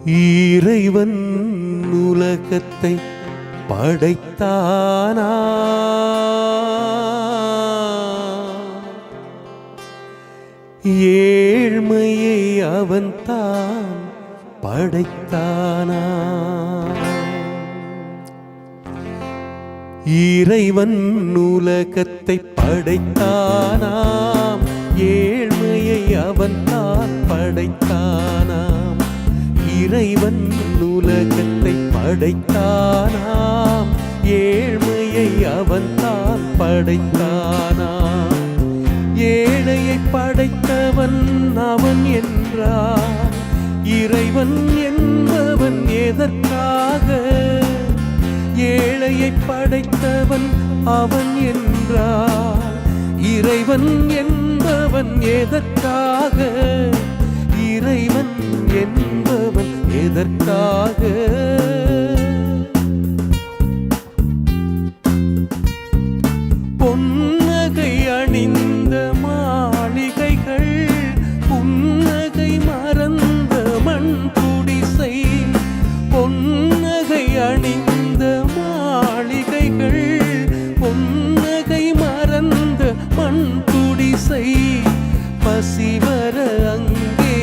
இறைவன் உலகத்தை படைத்தானா, ஏழ்மையை அவன் தான் படைத்தானா. இறைவன் உலகத்தை படைத்தானாம், ஏழ்மையை அவன் தான் படைத்தானாம். இறைவன் உலகத்தை படைத்தானாம், ஏழ்மையை அவன் தான் படைத்தானாம். ஏழையை படைத்தவன் அவன் என்றார், இறைவன் என்பவன் எதற்காக? ஏழையை படைத்தவன் அவன் என்றார், இறைவன் என்பவன் எதற்காக? இறைவன் என்பவன் எதற்காக? பொன்னகை அணிந்த மாளிகைகள், புன்னகை மறந்த மண் குடிசை. பொன்னகை அணிந்த மாளிகைகள், பொன்னகை மறந்த மண் குடிசை. பசிவர அங்கே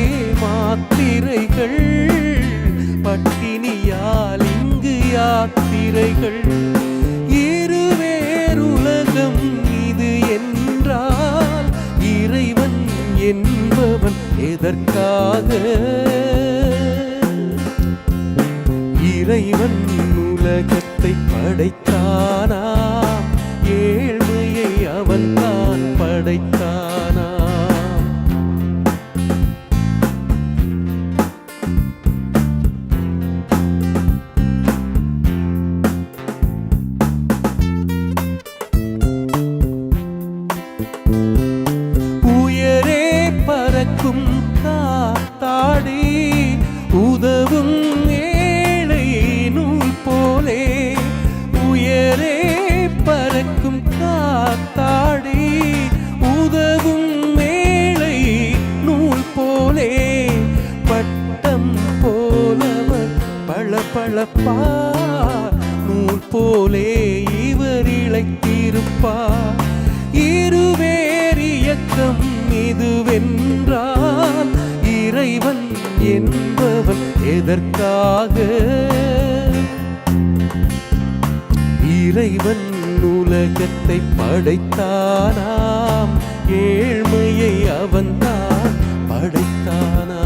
மாத்திரைகள், பட்டினியால் இங்கு யாத்திரைகள். இருவேறுலகம் இது என்றால், இறைவன் என்பவன் எதற்காக? இறைவன் உலகத்தை படைத்தானாம், ஏழ்மையை அவன் தான் படைத்தானாம். உயரே பறக்கும் காத்தாடி, உதவும் ஏழை நூல் போலே. உயரே பறக்கும் காத்தாடி, உதவும் ஏழை நூல் போலே. பட்டம் போலவர் பளபளப்பார், நூல் போலே இவர் இளைத்திருப்பார். இருவேறு இயக்கம் இதுவென்றால், இறைவன் என்பவன் எதற்காக? இறைவன் உலகத்தை படைத்தானாம், ஏழ்மையை அவன் தான் படைத்தானாம்.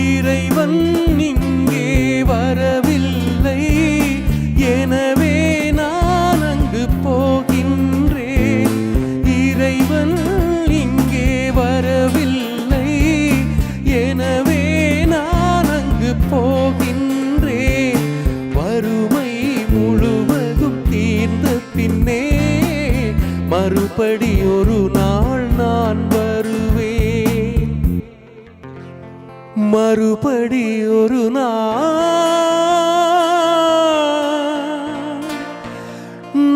இறைவன் இங்கே வரவில்லை, எனவே நான் அங்கு போகின்றேன். இறைவன் இங்கே வரவில்லை, எனவே நான் அங்கு போகின்றேன். வறுமை முழுவதும் தீர்ந்த பின்னே, மறுபடி ஒரு நாள் நான் வருவேன். மறுபடி ஒரு நாள்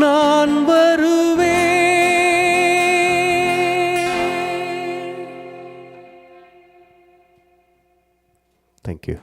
நான் வருவேன். Thank you.